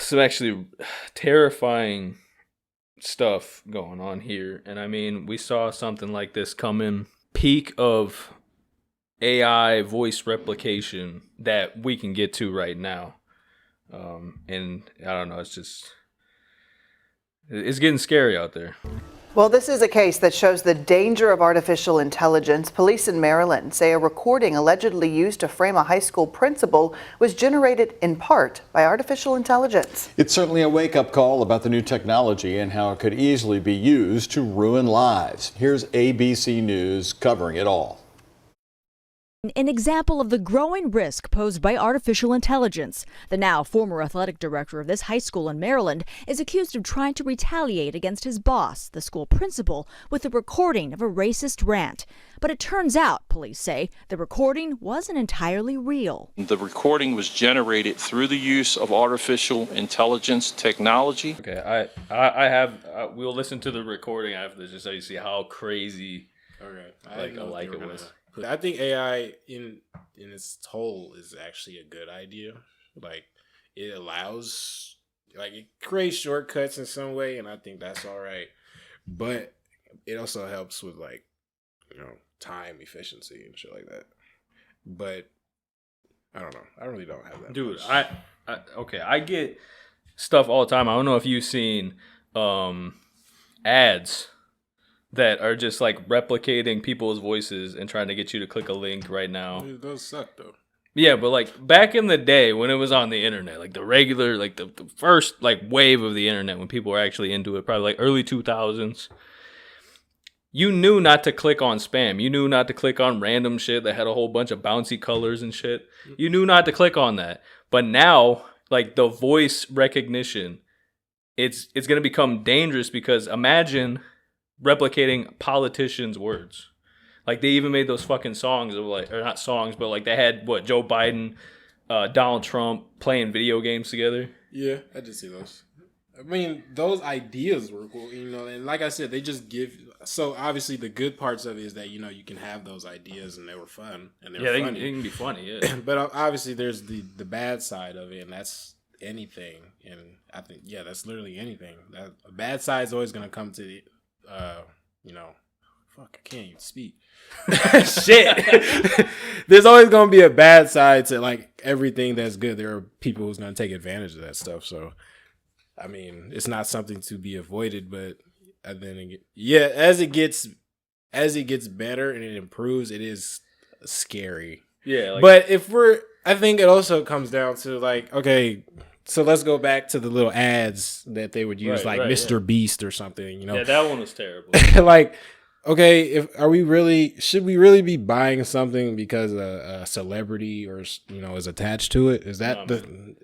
some actually terrifying stuff going on here. And I mean, we saw something like this coming. Peak of AI voice replication that we can get to right now. And I don't know, it's getting scary out there. Well, this is a case that shows the danger of artificial intelligence. Police in Maryland say a recording allegedly used to frame a high school principal was generated in part by artificial intelligence. It's certainly a wake-up call about the new technology and how it could easily be used to ruin lives. Here's ABC News covering it all. An example of the growing risk posed by artificial intelligence. The now former athletic director of this high school in Maryland is accused of trying to retaliate against his boss, the school principal, with a recording of a racist rant. But it turns out, police say, the recording wasn't entirely real. The recording was generated through the use of artificial intelligence technology. Okay, I have we'll listen to the recording after just so you see how crazy it was. I think AI in its whole is actually a good idea. Like it allows, like it creates shortcuts in some way, and I think that's all right. But it also helps with like, time efficiency and shit like that. But I don't know. I really don't have that. Dude, much. I get stuff all the time. I don't know if you've seen ads that are just like replicating people's voices and trying to get you to click a link right now. Those suck though. Yeah, but like back in the day when it was on the internet, like the regular, like the first like wave of the internet when people were actually into it, probably like early 2000s, you knew not to click on spam. You knew not to click on random shit that had a whole bunch of bouncy colors and shit. You knew not to click on that. But now, like the voice recognition, it's going to become dangerous because imagine replicating politicians' words. Like they even made those fucking songs of like, or not songs, but like they had Joe Biden, Donald Trump playing video games together. Yeah, I did see those. I mean, those ideas were cool, and like I said, they just give. So obviously, the good parts of it is that you can have those ideas and they were fun and they're funny. They can be funny, yeah. But obviously, there's the bad side of it, and that's anything. And I think that's literally anything. That a bad side is always going to come to the. Fuck, I can't even speak. Shit. There's always going to be a bad side to like everything that's good. There are people who's going to take advantage of that stuff. So, I mean, it's not something to be avoided, but then as it gets better and it improves, it is scary. Yeah. But I think it also comes down to like, okay, so let's go back to the little ads that they would use, like Mr. Beast or something, Yeah, that one was terrible. Like, okay, should we really be buying something because a celebrity or is attached to it? Is that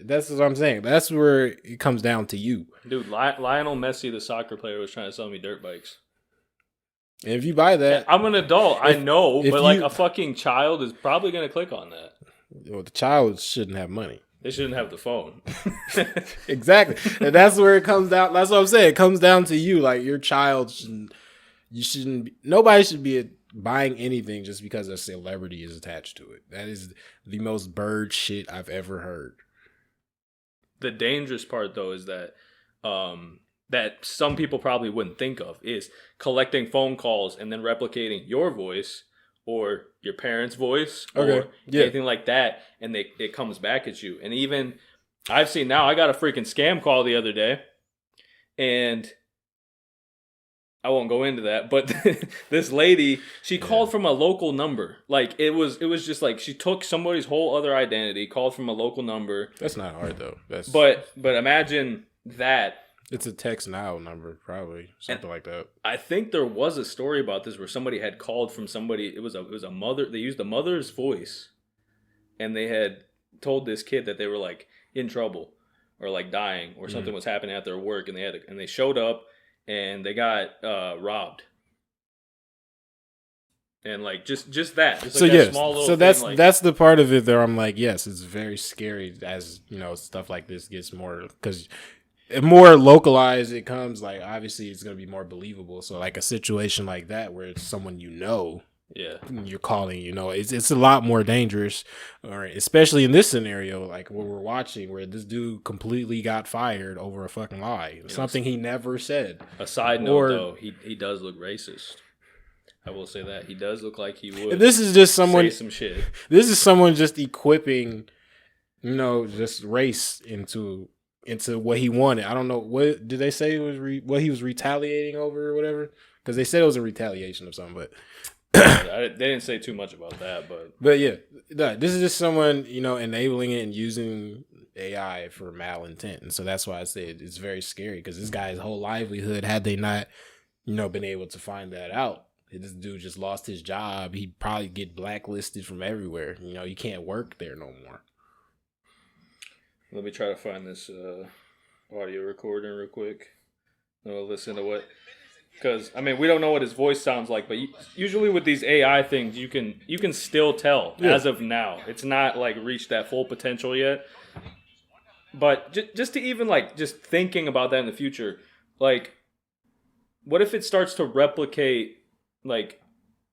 that's what I'm saying. That's where it comes down to you. Dude, Lionel Messi, the soccer player, was trying to sell me dirt bikes. And if you buy that, I'm an adult, I know, but like a fucking child is probably going to click on that. Well, the child shouldn't have money. They shouldn't have the phone. Exactly. And that's where it comes down. That's what I'm saying. It comes down to you. Like your child nobody should be buying anything just because a celebrity is attached to it. That is the most bird shit I've ever heard. The dangerous part though is that that some people probably wouldn't think of is collecting phone calls and then replicating your voice or your parents' voice or anything like that, and it comes back at you. And even I've seen now, I got a freaking scam call the other day, and I won't go into that, but this lady, she called from a local number. Like it was just like she took somebody's whole other identity, called from a local number. That's not hard though. But imagine that. It's a text now number, probably something like that. I think there was a story about this where somebody had called from somebody. It was a mother. They used a mother's voice, and they had told this kid that they were like in trouble or like dying or something was happening at their work, and they showed up and they got robbed. And like just that. Just like that small little so thing, that's the part of it there. I'm like, yes, it's very scary as stuff like this gets more because. More localized it comes, like obviously it's going to be more believable. So like a situation like that where it's someone Yeah. you're calling. It's a lot more dangerous, or especially in this scenario, like what we're watching, where this dude completely got fired over a fucking lie, something he never said. A side note, though, he does look racist. I will say that he does look like he would. This is just someone say some shit. This is someone just equipping, just race into what he wanted. I don't know, what did they say it was what he was retaliating over or whatever, because they said it was a retaliation of something, but They didn't say too much about that, but yeah, this is just someone enabling it and using AI for malintent, and so that's why I say it's very scary, because this guy's whole livelihood, had they not been able to find that out, this dude just lost his job. He'd probably get blacklisted from everywhere. You can't work there no more. let me try to find this audio recording real quick. We'll listen to what, because I mean we don't know what his voice sounds like, but usually with these AI things, you can still tell as of now. It's not like reached that full potential yet. But just to even just thinking about that in the future, like, what if it starts to replicate like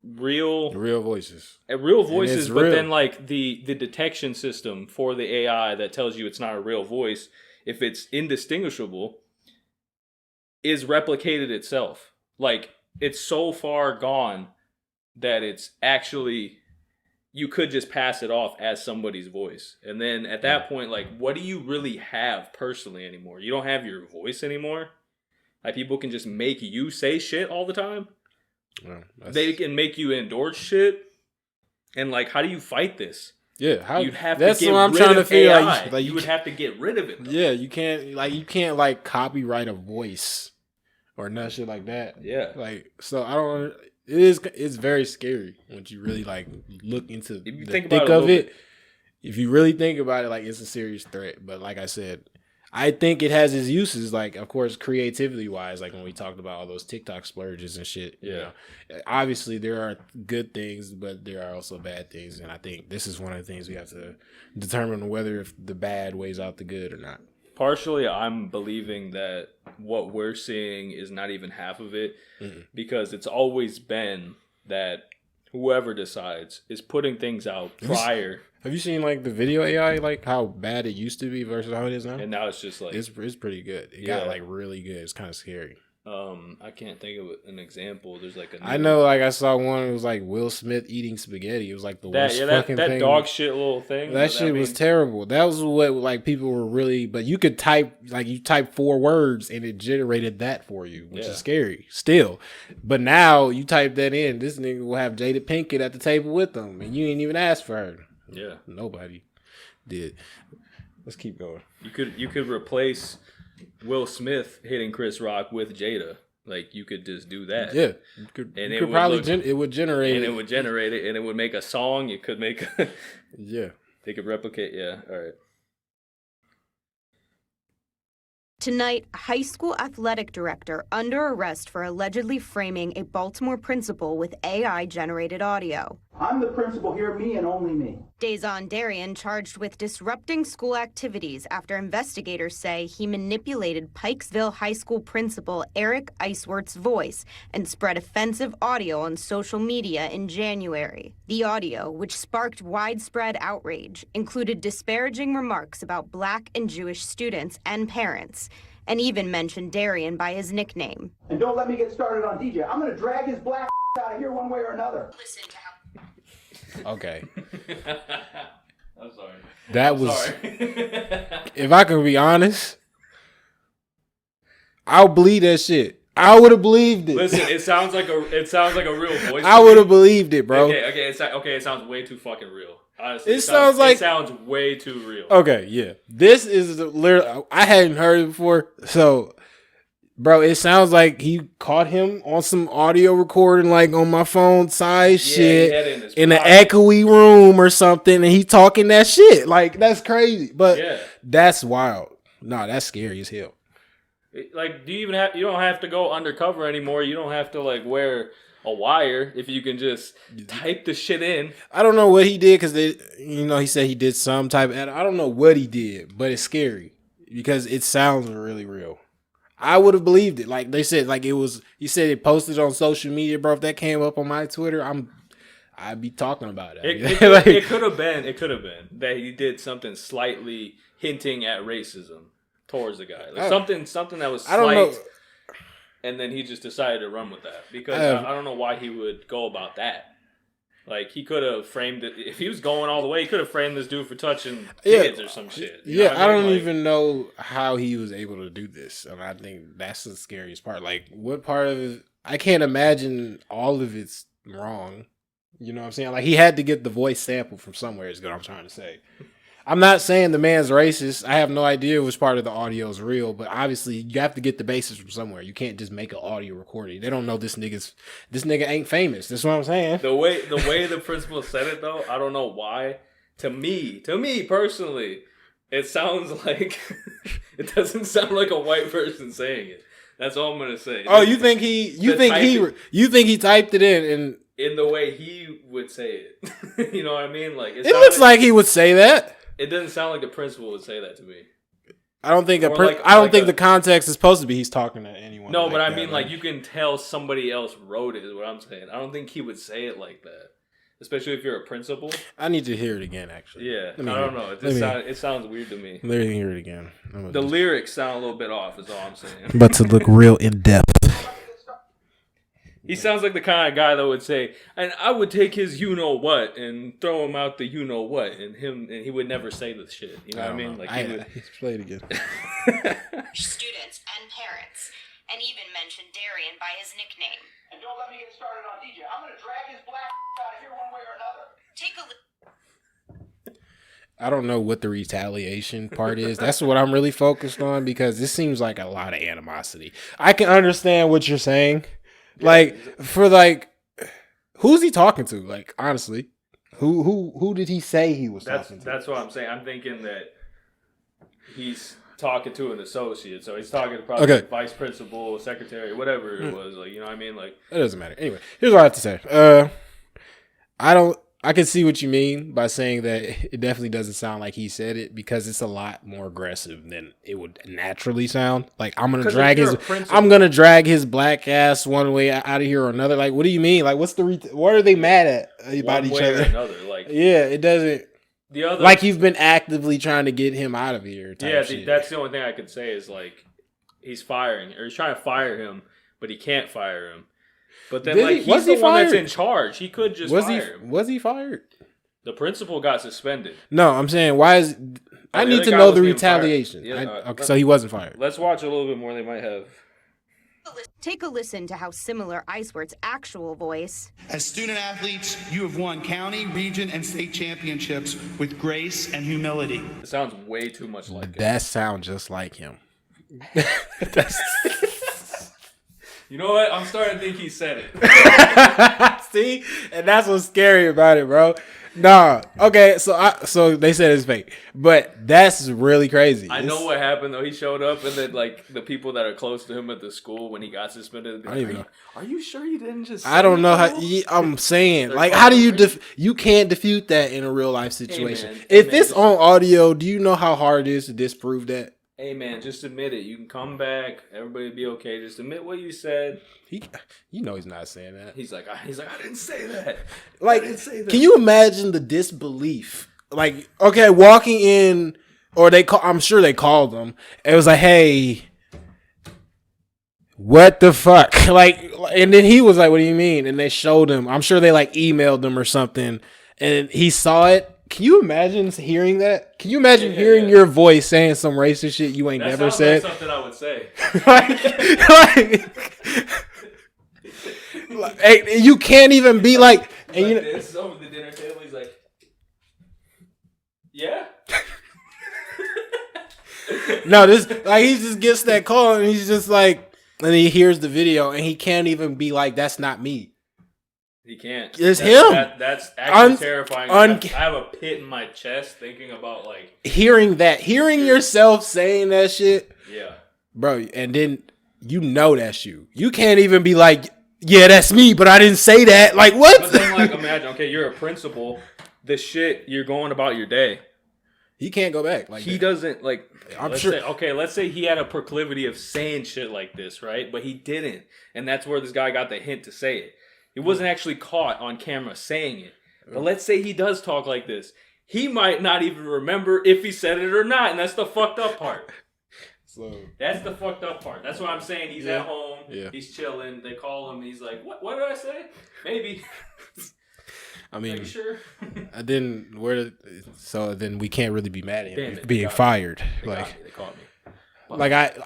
real voices, but real. Then like the detection system for the AI that tells you it's not a real voice, if it's indistinguishable, is replicated itself. Like, it's so far gone that it's actually, you could just pass it off as somebody's voice. And then at that point, like, what do you really have personally anymore? You don't have your voice anymore. Like, people can just make you say shit all the time. Well, they can make you endorse shit. And like, how do you fight this? Yeah, how you'd have that's to get what I'm rid trying to of figure AI. out. You would have to get rid of it, though. Yeah, you can't copyright a voice or none shit like that. Yeah. Like, so I don't. It's very scary once you really look into the thick of it. If you really think about it, it's a serious threat. But like I said, I think it has its uses. Like, of course, creativity wise, like when we talked about all those TikTok splurges and shit. Yeah. Obviously there are good things, but there are also bad things, and I think this is one of the things we have to determine whether if the bad weighs out the good or not. Partially, I'm believing that what we're seeing is not even half of it, because it's always been that whoever decides is putting things out prior. Have you seen the video AI, how bad it used to be versus how it is now? And now it's just it's pretty good. It got really good. It's kind of scary. I can't think of an example. There's I know, I saw one. It was Will Smith eating spaghetti. It was the worst fucking thing. That dog shit little thing. That shit was terrible. That was what people were really. But you could type you type 4 words and it generated that for you, which is scary still. But now you type that in, this nigga will have Jada Pinkett at the table with them, and you ain't even asked for her. Yeah, nobody did. Let's keep going. You could replace Will Smith hitting Chris Rock with Jada. You could just do that. Yeah. It would generate it, and it would make a song. It could make a yeah. They could replicate. Yeah. All right. Tonight, a high school athletic director under arrest for allegedly framing a Baltimore principal with AI-generated audio. I'm the principal here, me and only me. Dazon Darian charged with disrupting school activities after investigators say he manipulated Pikesville High School principal Eric Iceworth's voice and spread offensive audio on social media in January. The audio, which sparked widespread outrage, included disparaging remarks about Black and Jewish students and parents, and even mentioned Darian by his nickname. And don't let me get started on DJ. I'm going to drag his black out of here one way or another. Listen to how Okay. I'm sorry. That was. If I can be honest, I'll believe that shit. I would have believed it. Listen, it sounds like a real voice. I would have believed it, bro. Okay. It sounds way too fucking real. Honestly, it sounds way too real. Okay, yeah. This is literally. I hadn't heard it before, so. Bro, it sounds like he caught him on some audio recording, on my phone size shit in an echoey room or something, and he talking that shit. That's crazy. But that's wild. Nah, that's scary as hell. Do you don't have to go undercover anymore. You don't have to wear a wire if you can just type the shit in. I don't know what he did because he said he did some type of. I don't know what he did, but it's scary because it sounds really real. I would have believed it. They said, it was. He said it posted on social media, bro. If that came up on my Twitter, I'd be talking about it. It could have been that he did something slightly hinting at racism towards the guy, like something that was slight. I don't know. And then he just decided to run with that because I don't know why he would go about that. Like, he could have framed it. If he was going all the way, he could have framed this dude for touching kids or some shit. I don't even know how he was able to do this. And I think that's the scariest part. Like, what part of it? I can't imagine all of it's wrong. You know what I'm saying? Like, he had to get the voice sample from somewhere is what I'm trying to say. I'm not saying the man's racist. I have no idea which part of the audio is real, but obviously you have to get the basis from somewhere. You can't just make an audio recording. They don't know this nigga ain't famous. That's what I'm saying. The way the principal said it though, I don't know why. To me personally, it sounds like it doesn't sound like a white person saying it. That's all I'm gonna say. Oh, you think he typed it in the way he would say it? You know what I mean? Like it looks like he would say that. It doesn't sound like the principal would say that to me. I don't think the context is supposed to be he's talking to anyone. No, but I mean, like, you can tell somebody else wrote it. Is what I'm saying. I don't think he would say it like that, especially if you're a principal. I need to hear it again. Actually, yeah, I don't know. It sounds weird to me. Let me hear it again. The lyrics sound a little bit off. Is all I'm saying. But to look real in depth. He sounds like the kind of guy that would say, and I would take his you-know-what and throw him out the you-know-what, and he would never say the shit. You know what I mean? Like, he would... Play it again. Students and parents, and even mentioned Darian by his nickname. And don't let me get started on DJ. I'm going to drag his black out of here one way or another. Take a look. I don't know what the retaliation part is. That's what I'm really focused on because this seems like a lot of animosity. I can understand what you're saying. Like, for like, who's he talking to? Like, honestly, who did he say he was talking to? That's what I'm saying. I'm thinking that he's talking to an associate, so he's talking to probably the vice principal, secretary, whatever it was. Like, you know what I mean? Like, it doesn't matter. Anyway, here's what I have to say. I can see what you mean by saying that it definitely doesn't sound like he said it because it's a lot more aggressive than it would naturally sound. Like, I'm gonna drag his black ass one way out of here or another. Like, what do you mean? Like, what are they mad at about each other? Another, like, yeah, it doesn't. The other, like, you've been actively trying to get him out of here. Yeah, that's the only thing I could say is like he's trying to fire him, but he can't fire him. But then, he's the one that's in charge. He could just fire him. Was he fired? The principal got suspended. No, I'm saying, why is... I need to know the retaliation. Yeah, okay, so he wasn't fired. Let's watch a little bit more. They might have... Take a listen to how similar Iceworth's actual voice... As student athletes, you have won county, region, and state championships with grace and humility. It sounds way too much like him. That sounds just like him. You know what? I'm starting to think he said it. See? And that's what's scary about it, bro. Nah. Okay, so they said it's fake. But that's really crazy. I know what happened, though. He showed up, and then, like, the people that are close to him at the school when he got suspended, I don't even know. Are you sure you didn't just say I don't know how... I'm saying. Like, how do you... you can't defute that in a real-life situation. If it's on audio, do you know how hard it is to disprove that? Hey man, just admit it. You can come back. Everybody be okay. Just admit what you said. You know he's not saying that. He's like, I didn't say that. Like, I didn't say that. Can you imagine the disbelief? Like, okay, walking in, or I'm sure they called him. It was like, hey, what the fuck? Like, and then he was like, what do you mean? And they showed him. I'm sure they like emailed him or something, and he saw it. Can you imagine hearing that? Can you imagine hearing your voice saying some racist shit you ain't never said? That's something I would say. like, you can't even be like, and like you know, this over the dinner table. He's like, yeah. No, this like he just gets that call and he's just like, and he hears the video and he can't even be like, that's not me. He can't. It's him. That's actually terrifying. I have a pit in my chest thinking about like hearing yourself saying that shit. Yeah, bro. And then you know that's you. You can't even be like, yeah, that's me, but I didn't say that. Like what? But then like imagine, okay, you're a principal. The shit you're going about your day. He can't go back. Like he doesn't like. I'm sure. Let's say he had a proclivity of saying shit like this, right? But he didn't, and that's where this guy got the hint to say it. He wasn't actually caught on camera saying it. But let's say he does talk like this. He might not even remember if he said it or not, and that's the fucked up part. So that's the fucked up part. That's what I'm saying. He's at home. Yeah. He's chilling. They call him. He's like, "What? What did I say? Maybe." I mean, Are you sure? So then we can't really be mad at him Damn it, being fired. They caught me. Like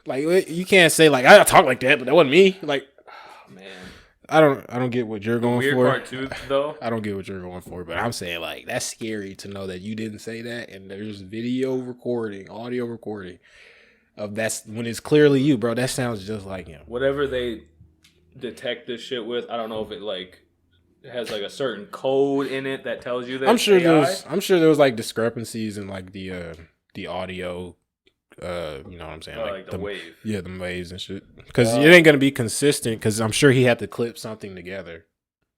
like you can't say like I talk like that, but that wasn't me. Like, oh, man. I don't get what you're going Weird for. part too, though. I don't get what you're going for, but I'm saying like that's scary to know that you didn't say that, and there's video recording, audio recording of that's when it's clearly you, bro. That sounds just like him. Whatever they detect this shit with, I don't know if it like has like a certain code in it that tells you that. I'm sure AI. there was like discrepancies in like the audio. You know what I'm saying? Like the wave. Yeah, the waves and shit. Because it ain't gonna be consistent. Because I'm sure he had to clip something together.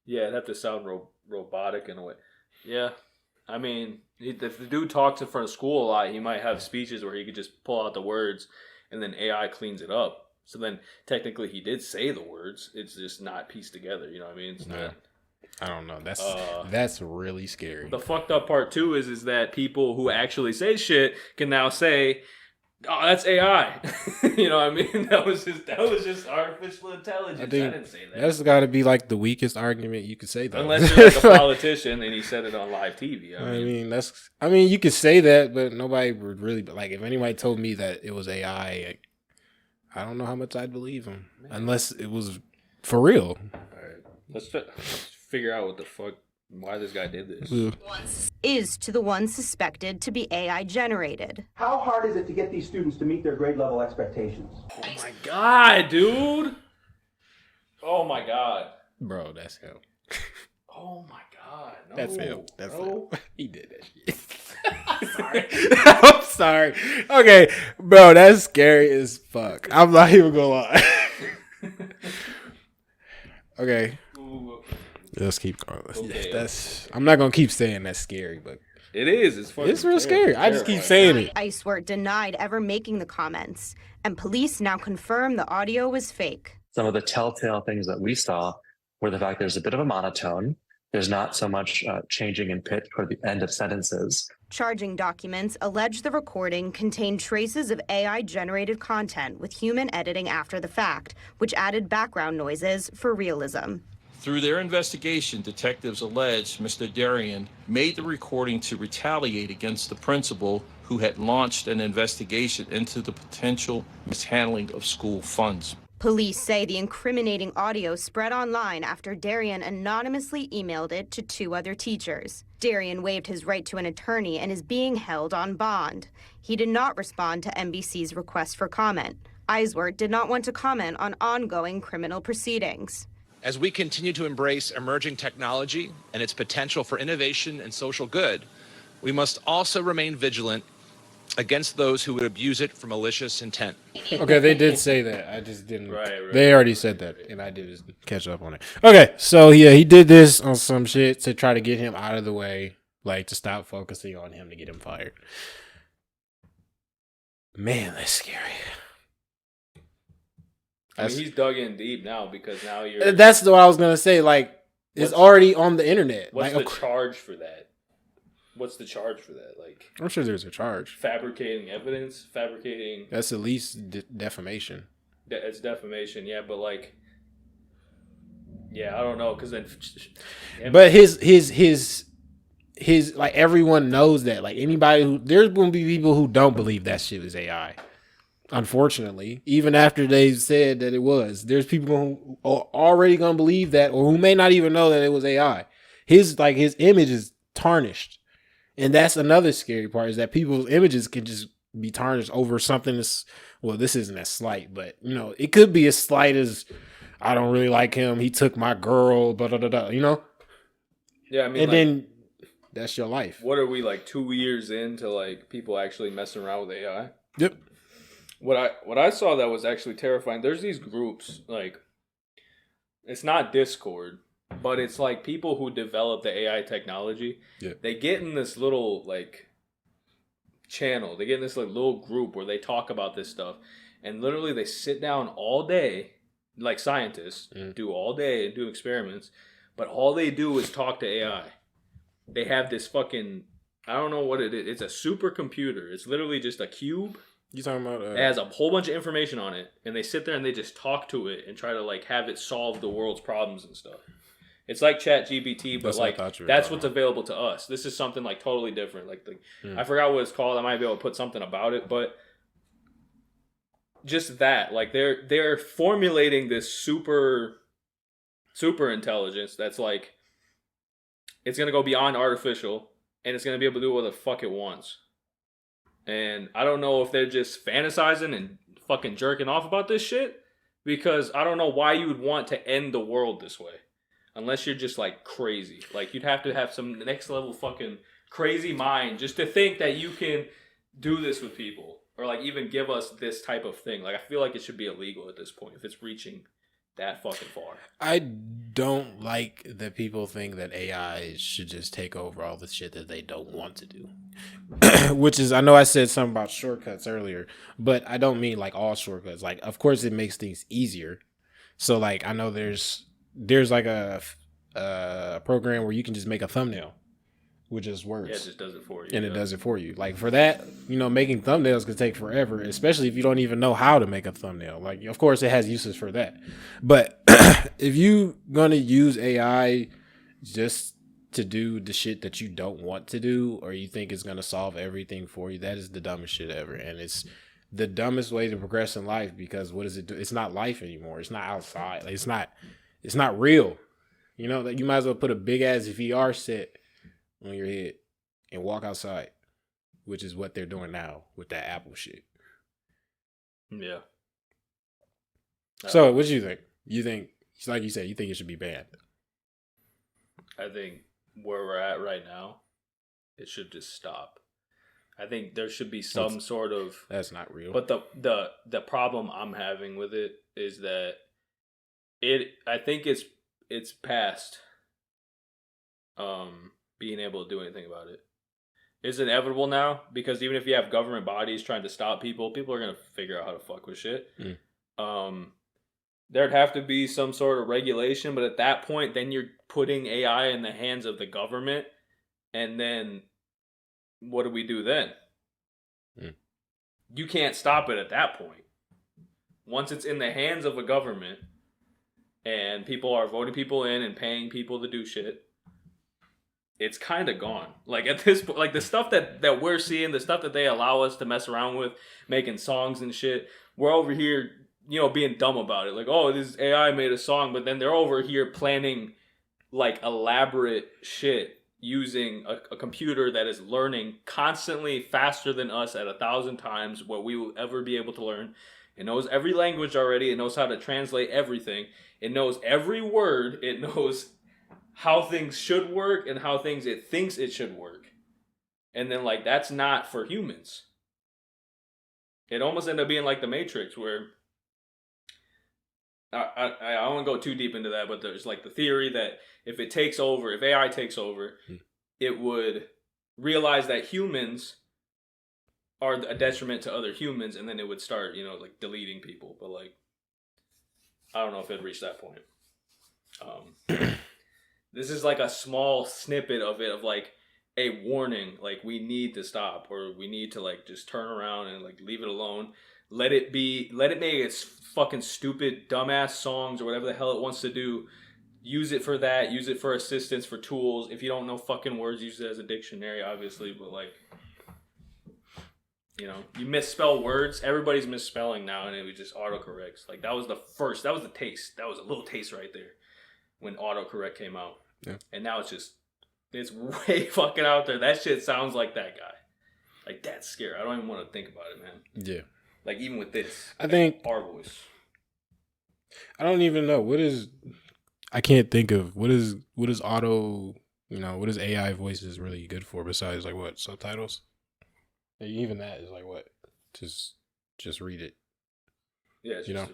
Yeah, it'd have to sound robotic in a way. Yeah, I mean, if the dude talks in front of school a lot, he might have speeches where he could just pull out the words, and then AI cleans it up. So then, technically, he did say the words. It's just not pieced together. You know what I mean? It's not. I don't know. That's really scary. The fucked up part too is that people who actually say shit can now say, "Oh, that's AI." You know what I mean? That was just artificial intelligence. I didn't say that. That's got to be like the weakest argument you could say, though. Unless you're like a politician and he said it on live TV. I mean, you could say that, but nobody would really like. If anybody told me that it was AI, I don't know how much I'd believe him, unless it was for real. All right, let's figure out what the fuck. Why this guy did this. Is to the ones suspected to be AI generated. How hard is it to get these students to meet their grade level expectations? Oh my god, dude. Oh my god. Bro, that's him. Oh my god. No, That's him. That's him. He did that shit. Sorry. I'm sorry. Okay, bro, that's scary as fuck. I'm not even gonna lie. Okay. Ooh. Let's keep going. Okay. I'm not gonna keep saying that's scary, but it is. It's fucking. It's real scary. I just keep saying it. Icewort denied ever making the comments, and police now confirm the audio was fake. Some of the telltale things that we saw were the fact there's a bit of a monotone. There's not so much changing in pitch toward the end of sentences. Charging documents allege the recording contained traces of AI-generated content with human editing after the fact, which added background noises for realism. Through their investigation, detectives allege Mr. Darian made the recording to retaliate against the principal who had launched an investigation into the potential mishandling of school funds. Police say the incriminating audio spread online after Darian anonymously emailed it to 2 other teachers. Darian waived his right to an attorney and is being held on bond. He did not respond to NBC's request for comment. Icewort did not want to comment on ongoing criminal proceedings. As we continue to embrace emerging technology and its potential for innovation and social good, we must also remain vigilant against those who would abuse it for malicious intent. Okay, they did say that. I just didn't. Right. They already said that, and I did just catch up on it. Okay, so yeah, he did this on some shit to try to get him out of the way, like to stop focusing on him to get him fired. Man, that's scary. I mean, he's dug in deep now because now you're. That's what I was gonna say. Like, it's already on the internet. What's like, the charge for that? What's the charge for that? Like, I'm sure there's a charge. Fabricating evidence, fabricating. That's at least defamation. It's defamation, yeah, but like, yeah, I don't know, because then. But his like everyone knows that. Like anybody who there's gonna be people who don't believe that shit is AI. Unfortunately, even after they said that it was, there's people who are already gonna believe that, or who may not even know that it was AI. His image is tarnished, and that's another scary part, is that people's images can just be tarnished over something that's, well, this isn't as slight, but you know, it could be as slight as, I don't really like him, he took my girl, blah, blah, blah, blah, you know? Yeah, I mean, and then that's your life. What are we, like 2 years into like people actually messing around with AI? Yep. What I saw that was actually terrifying, there's these groups, like, it's not Discord, but it's like people who develop the AI technology. Yeah. They get in this little like channel, they get in this like little group where they talk about this stuff, and literally they sit down all day like scientists do all day and do experiments, but all they do is talk to AI. They have this fucking, I don't know what it is. It's a supercomputer. It's literally just a cube. You talking about? It has a whole bunch of information on it, and they sit there and they just talk to it and try to like have it solve the world's problems and stuff. It's like ChatGPT, but like that's what's available to us. This is something like totally different. Like I forgot what it's called. I might be able to put something about it, but just that, like they're formulating this super intelligence that's like it's gonna go beyond artificial, and it's gonna be able to do what the fuck it wants. And I don't know if they're just fantasizing and fucking jerking off about this shit, because I don't know why you would want to end the world this way. Unless you're just like crazy. Like you'd have to have some next level fucking crazy mind just to think that you can do this with people. Or like even give us this type of thing. Like I feel like it should be illegal at this point if it's reaching that fucking far. I don't like that people think that AI should just take over all the shit that they don't want to do. Which is, I know I said something about shortcuts earlier, but I don't mean like all shortcuts. Like, of course it makes things easier. So like, I know there's like a program where you can just make a thumbnail with just words. Yeah, it just does it for you. And it does it for you. Like for that, making thumbnails could take forever, especially if you don't even know how to make a thumbnail. Like, of course, it has uses for that. But if you gonna use AI just to do the shit that you don't want to do, or you think it's gonna solve everything for you, that is the dumbest shit ever. And it's the dumbest way to progress in life, because what does it do? It's not life anymore. It's not outside. Like, it's not real. That you might as well put a big ass VR set on your head and walk outside, which is what they're doing now with that Apple shit. Yeah. So what do you think? You think, like you said, you think it should be banned? I think where we're at right now, it should just stop. I think there should be some sort of... That's not real. But the problem I'm having with it is that I think it's past being able to do anything about it. It's inevitable now, because even if you have government bodies trying to stop people are gonna figure out how to fuck with shit. There'd have to be some sort of regulation, but at that point, then you're putting AI in the hands of the government, and then what do we do then? You can't stop it at that point. Once it's in the hands of a government, and people are voting people in and paying people to do shit, it's kind of gone. Like at this point, like the stuff that we're seeing, the stuff that they allow us to mess around with, making songs and shit, we're over here, being dumb about it. Like, oh, this AI made a song, but then they're over here planning like elaborate shit using a computer that is learning constantly faster than us at 1,000 times what we will ever be able to learn. It knows every language already. It knows how to translate everything. It knows every word. It knows how things should work and how things it thinks it should work. And then, like, that's not for humans. It almost ended up being like the Matrix, where I don't want to go too deep into that, but there's like the theory that if AI takes over, it would realize that humans are a detriment to other humans, and then it would start, like deleting people. But like, I don't know if it'd reach that point. This is like a small snippet of it, of like a warning, like we need to stop, or we need to like just turn around and like leave it alone. Let it make its fucking stupid dumbass songs or whatever the hell it wants to do. Use it for that. Use it for assistance, for tools. If you don't know fucking words, use it as a dictionary, obviously. But like, you misspell words. Everybody's misspelling now, and it just autocorrects. Like that was the taste. That was a little taste right there when autocorrect came out. Yeah. And now it's way fucking out there. That shit sounds like that guy. Like, that's scary. I don't even want to think about it, man. Yeah. Like, even with this. I think our voice. I don't even know. I can't think of what is auto, what is AI voices really good for besides like what, subtitles? Even that is like what? Just read it. Yeah, yeah.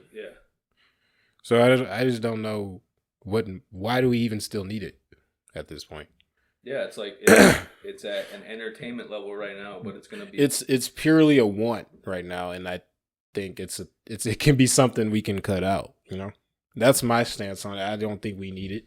So I just don't know why do we even still need it at this point? Yeah, it's like it's at an entertainment level right now, but it's gonna be it's purely a want right now, and I think it can be something we can cut out. That's my stance on it. I don't think we need it.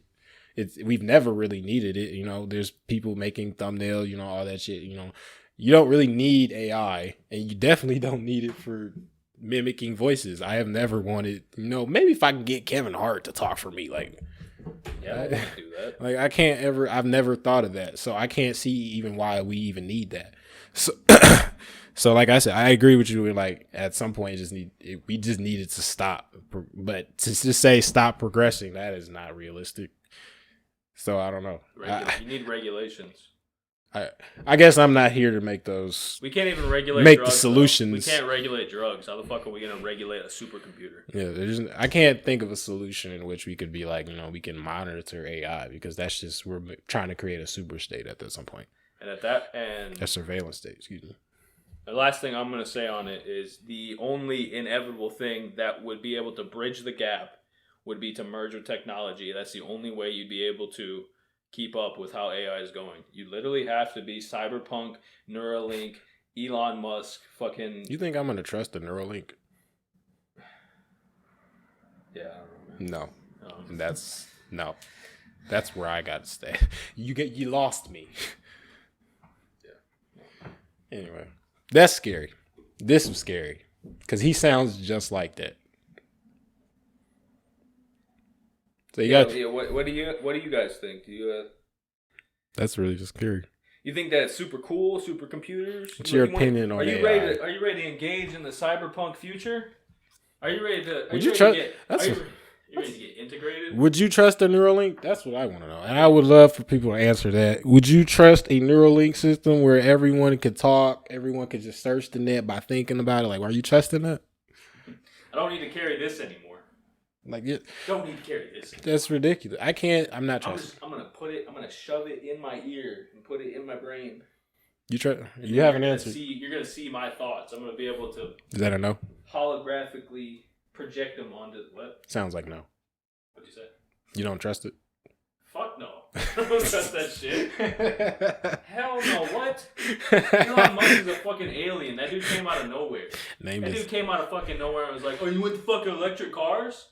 We've never really needed it. You know, there's people making thumbnail, you know, all that shit. You know, you don't really need AI, and you definitely don't need it for mimicking voices. I have never wanted, you know, maybe if I can get Kevin Hart to talk for me, like, yeah, I wouldn't do that. Like, I've never thought of that. So I can't see even why we even need that. So, so like I said, I agree with you. Like, at some point, we just need it to stop. But to just say stop progressing, that is not realistic. So I don't know. You need regulations. I guess I'm not here to make those. We can't even regulate make drugs, the solutions. We can't regulate drugs. How the fuck are we gonna regulate a supercomputer? Yeah, I can't think of a solution in which we could be like, you know, we can monitor AI, because that's just, we're trying to create a super state at some point. And at that, and a surveillance state. Excuse me. The last thing I'm gonna say on it is the only inevitable thing that would be able to bridge the gap would be to merge with technology. That's the only way you'd be able to keep up with how AI is going. You literally have to be Cyberpunk, Neuralink, Elon Musk, fucking... You think I'm going to trust the Neuralink? Yeah, I don't know. No. That's where I got to stay. You lost me. Yeah. Anyway, that's scary. This was scary because he sounds just like that. So what do you guys think? Do you? That's really just scary. You think that it's super cool, supercomputers? What's your opinion on AI? Are you ready to engage in the cyberpunk future? Are you ready to? Would you trust? Are you ready to get integrated? Would you trust a Neuralink? That's what I want to know, and I would love for people to answer that. Would you trust a Neuralink system where everyone could talk, everyone could just search the net by thinking about it? Like, are you trusting that? I don't need to carry this anymore. Like, don't need to carry this. That's ridiculous. I'm not trusting. I'm gonna shove it in my ear and put it in my brain. You have an answer. You're gonna see my thoughts. I'm gonna be able to. Is that a no? Holographically project them onto what? Sounds like no. What'd you say? You don't trust it? Fuck no. I don't trust that shit. Hell no. What? Elon Musk is a fucking alien. That dude came out of nowhere. Dude came out of fucking nowhere and was like, "Oh, you want the fucking electric cars?"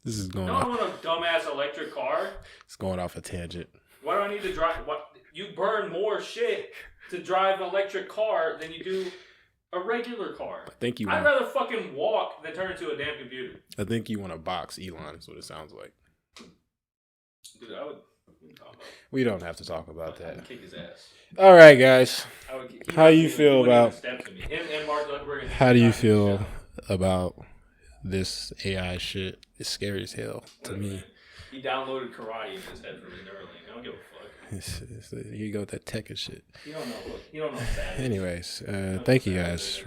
This is going. I don't want a dumbass electric car. It's going off a tangent. Why do I need to drive? What? You burn more shit to drive an electric car than you do a regular car. I'd rather fucking walk than turn into a damn computer. I think you want to box Elon. Is what it sounds like. Dude, I would. We don't have to talk about that. I'd kick his ass. All right, guys. How do you feel about? How do you feel about this AI shit? It's scary as hell to me. He downloaded karate in his head from his Neuralink. I don't give a fuck. You go with that tech and shit. You don't know. You don't know that. Anyways, thank you guys.